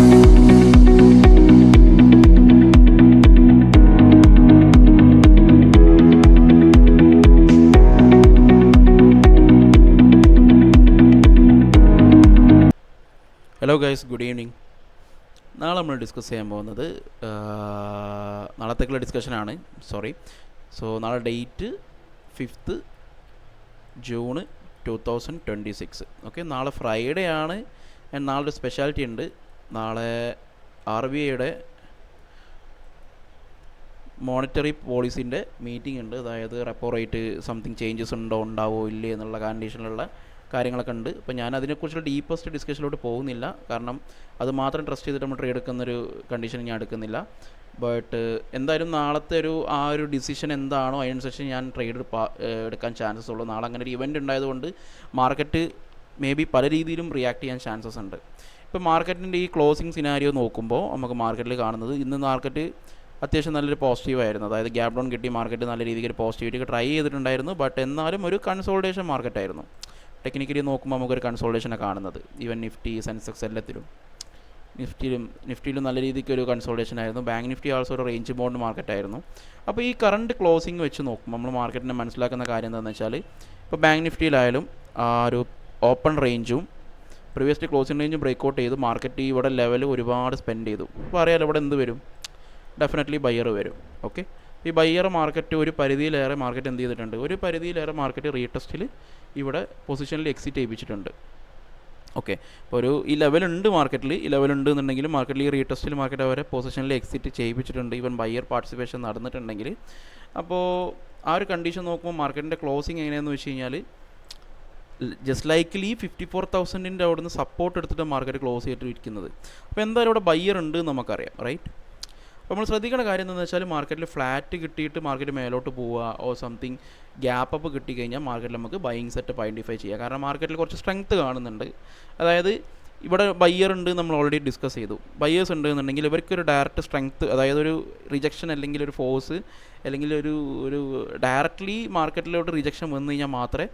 Hello guys, good evening. നാളെ നമ്മൾ discuss ചെയ്യാൻ പോകുന്നത് നാളത്തേക്കുള്ള ഡിസ്കഷനാണ്. നാളെ ഡേറ്റ് 5th June 2026. ഓക്കെ, നാളെ ഫ്രൈഡേ ആണ്. നാളെ ഒരു സ്പെഷ്യാലിറ്റി ഉണ്ട്. നാളെ RBIയുടെ മോണിറ്ററി പോളിസിൻ്റെ മീറ്റിംഗ് ഉണ്ട്. അതായത് റെപ്പോ റേറ്റ് സംതിങ് ചേഞ്ചസ് ഉണ്ടാവോ ഇല്ലേ എന്നുള്ള കണ്ടീഷനിലുള്ള കാര്യങ്ങളൊക്കെ ഉണ്ട്. അപ്പോൾ ഞാൻ അതിനെക്കുറിച്ചുള്ള ഡീപ്പസ്റ്റ് ഡിസ്കഷനിലോട്ട് പോകുന്നില്ല, കാരണം അത് മാത്രം ട്രസ്റ്റ് ചെയ്തിട്ട് നമ്മൾ ട്രേഡ് എടുക്കുന്നൊരു കണ്ടീഷൻ ഞാൻ എടുക്കുന്നില്ല. ബട്ട് എന്തായാലും നാളത്തെ ആ ഒരു ഡിസിഷൻ എന്താണോ അതിനനുസരിച്ച് ഞാൻ ട്രേഡ് എടുക്കാൻ ചാൻസസ് ഉള്ളൂ. നാളെ അങ്ങനെ ഒരു ഇവൻ്റ് ഉണ്ടായതുകൊണ്ട് മാർക്കറ്റ് മേ ബി പല രീതിയിലും റിയാക്ട് ചെയ്യാൻ ചാൻസസ് ഉണ്ട്. ഇപ്പോൾ മാർക്കറ്റിൻ്റെ ഈ ക്ലോസിങ് സിനാരിയോ നോക്കുമ്പോൾ നമുക്ക് മാർക്കറ്റിൽ കാണുന്നത് ഇന്ന് മാർക്കറ്റ് അത്യാവശ്യം നല്ലൊരു പോസിറ്റീവായിരുന്നു. അതായത് ഗ്യാപ് ഡൗൺ കിട്ടി മാർക്കറ്റ് നല്ല രീതിക്ക് ഒരു പോസിറ്റിവിറ്റി ട്രൈ ചെയ്തിട്ടുണ്ടായിരുന്നു. ബട്ട് എന്നാലും ഒരു കൺസോൾട്ടേഷൻ മാർക്കറ്റായിരുന്നു. ടെക്നിക്കലി നോക്കുമ്പോൾ നമുക്കൊരു കൺസോൾട്ടേഷനാണ് കാണുന്നത്. ഈവൻ നിഫ്റ്റി, സെൻസെക്സ് എല്ലാത്തിലും നിഫ്റ്റിയിലും നല്ല രീതിക്ക് ഒരു കൺസോൾട്ടേഷൻ ആയിരുന്നു. ബാങ്ക് നിഫ്റ്റി ആൾസോ ഒരു റേഞ്ച് ബോണ്ട് മാർക്കറ്റായിരുന്നു. അപ്പോൾ ഈ കറണ്ട് ക്ലോസിങ് വെച്ച് നോക്കുമ്പോൾ നമ്മൾ മാർക്കറ്റിനെ മനസ്സിലാക്കുന്ന കാര്യം എന്താണെന്ന് വെച്ചാൽ, ഇപ്പോൾ ബാങ്ക് നിഫ്റ്റിയിലായാലും ആ ഒരു ഓപ്പൺ റേഞ്ചും പ്രീവിയസ്ലി ക്ലോസിംഗ് റേഞ്ചും ബ്രേക്കൗട്ട് ചെയ്ത് മാർക്കറ്റ് ഇവിടെ ലെവൽ ഒരുപാട് സ്പെൻഡ് ചെയ്തു. അപ്പോൾ അറിയാലോ ഇവിടെ എന്ത് വരും, ഡെഫിനറ്റ്ലി ബയ്യർ വരും. ഓക്കെ, ഈ ബയ്യർ മാർക്കറ്റ് ഒരു പരിധിയിലേറെ മാർക്കറ്റ് എന്ത് ചെയ്തിട്ടുണ്ട്, ഒരു പരിധിയിലേറെ മാർക്കറ്റ് റീടെസ്റ്റിൽ ഇവിടെ പൊസിഷനിൽ എക്സിറ്റ് ചെയ്യിപ്പിച്ചിട്ടുണ്ട്. ഓക്കെ, ഇപ്പോൾ ഈ ലെവലുണ്ട് മാർക്കറ്റിൽ, ഈ ലെവലുണ്ട് എന്നുണ്ടെങ്കിൽ മാർക്കറ്റിൽ ഈ റീടെസ്റ്റിൽ മാർക്കറ്റ് അവരെ പൊസിഷനിൽ എക്സിറ്റ് ചെയ്യിപ്പിച്ചിട്ടുണ്ട്. ഈവൻ ബയ്യർ പാർട്ടിസിപ്പേഷൻ നടന്നിട്ടുണ്ടെങ്കിൽ. അപ്പോൾ ആ ഒരു കണ്ടീഷൻ നോക്കുമ്പോൾ മാർക്കറ്റിൻ്റെ ക്ലോസിങ് എങ്ങനെയാണെന്ന് വെച്ച് കഴിഞ്ഞാൽ ജസ്റ്റ് ലൈക്ക്ലി 54,000 അവിടെ നിന്ന് സപ്പോർട്ട് എടുത്തിട്ട് മാർക്കറ്റ് ക്ലോസ് ചെയ്തിട്ടിരിക്കുന്നത്. അപ്പോൾ എന്തായാലും ഇവിടെ ബയ്യർ ഉണ്ട് എന്ന് നമുക്കറിയാം, റൈറ്റ്? അപ്പോൾ നമ്മൾ ശ്രദ്ധിക്കേണ്ട കാര്യം എന്താണെന്ന് വെച്ചാൽ മാർക്കറ്റിൽ ഫ്ലാറ്റ് കിട്ടിയിട്ട് മാർക്കറ്റ് മേലോട്ട് പോവുക ഓ സംതിങ് ഗ്യാപ്പ് അപ്പ് കിട്ടിക്കഴിഞ്ഞാൽ മാർക്കറ്റിൽ നമുക്ക് ബൈയിങ് സെറ്റപ്പ് ഐഡൻറ്റിഫൈ ചെയ്യാം. കാരണം മാർക്കറ്റിൽ കുറച്ച് സ്ട്രെങ്ത്ത് കാണുന്നുണ്ട്. അതായത് ഇവിടെ ബയ്യർ ഉണ്ട്, നമ്മൾ ഓൾറെഡി ഡിസ്കസ് ചെയ്തു. ബയ്യേഴ്സ് ഉണ്ട് എന്നുണ്ടെങ്കിൽ ഇവർക്കൊരു ഡയറക്റ്റ് സ്ട്രെങ്ത്ത്, അതായത് ഒരു റിജക്ഷൻ അല്ലെങ്കിൽ ഒരു ഫോഴ്സ് അല്ലെങ്കിൽ ഒരു ഡയറക്റ്റ്ലി മാർക്കറ്റിലോട്ട് റിജക്ഷൻ വന്നു കഴിഞ്ഞാൽ മാത്രമേ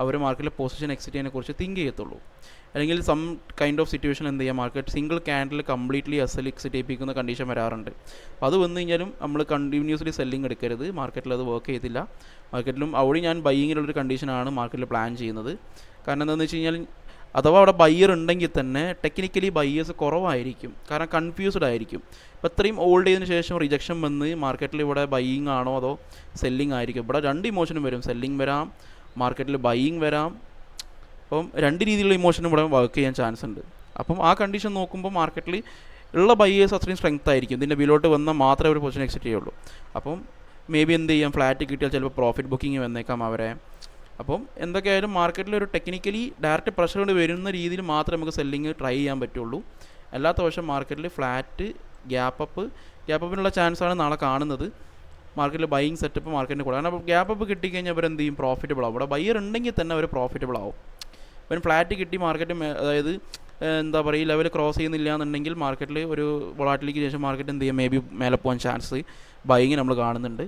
അവർ മാർക്കറ്റിലെ പൊസിഷൻ എക്സിറ്റ് ചെയ്യുന്നതിനെക്കുറിച്ച് തിങ്ക് ചെയ്യത്തുള്ളൂ. അല്ലെങ്കിൽ സം കൈൻഡ് ഓഫ് സിറ്റുവേഷൻ എന്ത് ചെയ്യുക, market single candle completely exit ചെയ്യിപ്പിക്കുന്ന കണ്ടീഷൻ വരാറുണ്ട്. അപ്പോൾ അത് വന്നു കഴിഞ്ഞാലും നമ്മൾ കണ്ടിന്യൂസ്ലി സെല്ലിംഗ് എടുക്കരുത്. മാർക്കറ്റിൽ അത് വർക്ക് ചെയ്തില്ല. മാർക്കറ്റിലും അവിടെ ഞാൻ ബയ്യിങ്ങിലുള്ളൊരു കണ്ടീഷനാണ് മാർക്കറ്റിൽ പ്ലാൻ ചെയ്യുന്നത്. കാരണം എന്താണെന്ന് വെച്ച് കഴിഞ്ഞാൽ അഥവാ അവിടെ ബയ്യർ ഉണ്ടെങ്കിൽ തന്നെ ടെക്നിക്കലി ബയ്യേഴ്സ് കുറവായിരിക്കും, കാരണം കൺഫ്യൂസ്ഡ് ആയിരിക്കും. ഇപ്പോൾ ഇത്രയും ഹോൾഡ് ചെയ്തതിന് ശേഷം റിജക്ഷൻ വന്ന് മാർക്കറ്റിൽ ഇവിടെ ബയ്യിങ് ആണോ അതോ സെല്ലിംഗ് ആയിരിക്കും. ഇവിടെ രണ്ട് ഇമോഷനും വരും, സെല്ലിംഗ് വരാം, മാർക്കറ്റിൽ ബയ്യിങ് വരാം. അപ്പം രണ്ട് രീതിയിലുള്ള ഇമോഷനും ഇവിടെ വർക്ക് ചെയ്യാൻ ചാൻസ് ഉണ്ട്. അപ്പം ആ കണ്ടീഷൻ നോക്കുമ്പോൾ മാർക്കറ്റിൽ ഉള്ള ബയ്യേഴ്സ് അത്രയും സ്ട്രെങ്ത് ആയിരിക്കും. ഇതിൻ്റെ ബിലോട്ട് വന്നാൽ മാത്രമേ ഒരു പൊസിഷൻ എക്സിറ്റ് ചെയ്യുള്ളൂ. അപ്പം മേ ബി എന്ത് ചെയ്യാം, ഫ്ലാറ്റ് കിട്ടിയാൽ ചിലപ്പോൾ പ്രോഫിറ്റ് ബുക്കിംഗ് വന്നേക്കാം അവരെ. അപ്പം എന്തൊക്കെയായാലും മാർക്കറ്റിൽ ഒരു ടെക്നിക്കലി ഡയറക്റ്റ് പ്രഷർ കൊണ്ട് വരുന്ന രീതിയിൽ മാത്രമേ നമുക്ക് സെല്ലിങ് ട്രൈ ചെയ്യാൻ പറ്റുള്ളൂ. അല്ലാത്ത പക്ഷം മാർക്കറ്റിൽ ഫ്ലാറ്റ് ഗ്യാപ്പപ്പിനുള്ള ചാൻസാണ് നാളെ കാണുന്നത്. മാർക്കറ്റിൽ ബൈയിങ് സെറ്റപ്പ് മാർക്കറ്റിന് കൂടെ, കാരണം ഗ്യാപ്പപ്പ് കിട്ടിക്കഴിഞ്ഞാൽ അവരെന്ത് ചെയ്യും, പ്രോഫിറ്റബിൾ ആവും. ഇവിടെ ബയ്യർ ഉണ്ടെങ്കിൽ തന്നെ അവർ പ്രോഫിറ്റബിൾ ആവും. ഇവൻ ഫ്ലാറ്റ് കിട്ടി മാർക്കറ്റ് അതായത് എന്താ പറയുക, ലെവൽ ക്രോസ് ചെയ്യുന്നില്ല എന്നുണ്ടെങ്കിൽ മാർക്കറ്റിൽ ഒരു വോളാറ്റിലിക്ക് ശേഷം മാർക്കറ്റ് എന്ത് ചെയ്യും, മേ ബി മേലെ പോകാൻ ചാൻസ് ബൈയിങ് നമ്മൾ കാണുന്നുണ്ട്.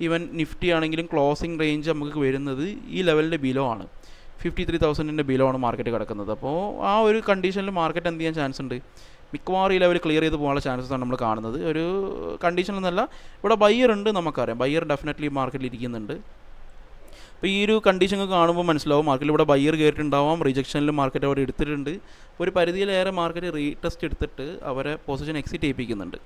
ഈവൻ നിഫ്റ്റി ആണെങ്കിലും ക്ലോസിംഗ് റേഞ്ച് നമുക്ക് വരുന്നത് ഈ ലെവലിൻ്റെ ബിലോ ആണ്, 53,000 ബിലോ ആണ് മാർക്കറ്റ് കിടക്കുന്നത്. അപ്പോൾ ആ ഒരു കണ്ടീഷനിൽ മാർക്കറ്റ് എന്ത് ചെയ്യാൻ ചാൻസ് ഉണ്ട്, മിക്കവാറും ഈ ലെവൽ ക്ലിയർ ചെയ്ത് പോകാനുള്ള ചാൻസസ് ആണ് നമ്മൾ കാണുന്നത്. ഒരു കണ്ടീഷനൊന്നല്ല, ഇവിടെ ബയ്യർ ഉണ്ട് നമുക്കറിയാം, ബയ്യർ ഡെഫിനറ്റ്ലി മാർക്കറ്റിൽ ഇരിക്കുന്നുണ്ട്. അപ്പോൾ ഈ ഒരു കണ്ടീഷൻ കാണുമ്പോൾ മനസ്സിലാവും മാർക്കറ്റിൽ ഇവിടെ ബയ്യർ കയറിയിട്ടുണ്ടാവാം, റിജക്ഷനിൽ മാർക്കറ്റ് അവിടെ എടുത്തിട്ടുണ്ട്. ഒരു പരിധിയിലേറെ മാർക്കറ്റ് റീടെസ്റ്റ് എടുത്തിട്ട് അവരെ പൊസിഷൻ എക്സിറ്റ് ചെയ്യിപ്പിക്കുന്നുണ്ട്.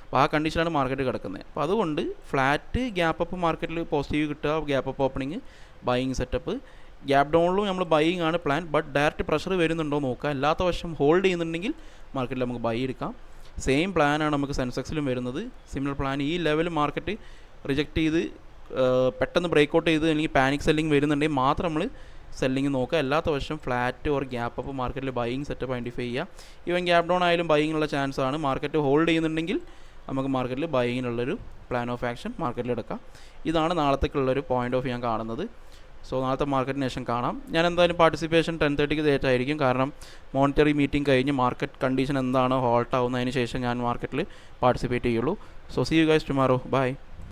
അപ്പോൾ ആ കണ്ടീഷനാണ് മാർക്കറ്റ് കിടക്കുന്നത്. അപ്പോൾ അതുകൊണ്ട് ഫ്ലാറ്റ് ഗ്യാപ്പപ്പ് മാർക്കറ്റിൽ പോസിറ്റീവ് കിട്ടുക, ഗ്യാപ്പപ്പ് ഓപ്പണിങ്, ബൈയിങ് സെറ്റപ്പ്. ഗ്യാപ്പ് ഡൗണിലും നമ്മൾ ബൈയിങ് ആണ് പ്ലാൻ, ബട്ട് ഡയറക്റ്റ് പ്രഷർ വരുന്നുണ്ടോ നോക്കുക. അല്ലാത്ത വശം ഹോൾഡ് ചെയ്യുന്നുണ്ടെങ്കിൽ മാർക്കറ്റിൽ നമുക്ക് ബൈ എടുക്കാം. സെയിം പ്ലാനാണ് നമുക്ക് സെൻസെക്സിലും വരുന്നത്, സിമിലർ പ്ലാൻ. ഈ ലെവൽ മാർക്കറ്റ് റിജക്റ്റ് ചെയ്ത് പെട്ടെന്ന് ബ്രേക്കൗട്ട് ചെയ്ത് അല്ലെങ്കിൽ പാനിക് സെല്ലിംഗ് വരുന്നുണ്ടെങ്കിൽ മാത്രം നമ്മൾ സെല്ലിംഗ് നോക്കുക. അല്ലാത്ത വശം ഫ്ലാറ്റ് ഓർ ഗ്യാപ്പ് അപ്പ് മാർക്കറ്റിൽ ബൈയിങ് സെറ്റപ്പ് ഐഡൻറ്റിഫൈ ചെയ്യുക. ഈവൻ ഗ്യാപ്പ് ഡൗൺ ആയാലും ബൈയിങ്ങിനുള്ള ചാൻസ് ആണ്. മാർക്കറ്റ് ഹോൾഡ് ചെയ്യുന്നുണ്ടെങ്കിൽ നമുക്ക് മാർക്കറ്റിൽ ബൈയിങ്ങിനുള്ളൊരു പ്ലാൻ ഓഫ് ആക്ഷൻ മാർക്കറ്റിൽ എടുക്കാം. ഇതാണ് നാളത്തേക്കുള്ളൊരു പോയിൻ്റ് ഓഫ് ഞാൻ കാണുന്നത്. നാളത്തെ മാർക്കറ്റിന് ശേഷം കാണാം. ഞാൻ എന്തായാലും പാർട്ടിസിപ്പേഷൻ 10:30 ഡേറ്റ് ആയിരിക്കും, കാരണം മോണിറ്ററി മീറ്റിംഗ് കഴിഞ്ഞ് മാർക്കറ്റ് കണ്ടീഷൻ എന്താണ് ഹോൾട്ട് ആവുന്നതിന് ശേഷം ഞാൻ മാർക്കറ്റിൽ പാർട്ടിസിപ്പേറ്റ് ചെയ്യുള്ളൂ. See you guys tomorrow. By.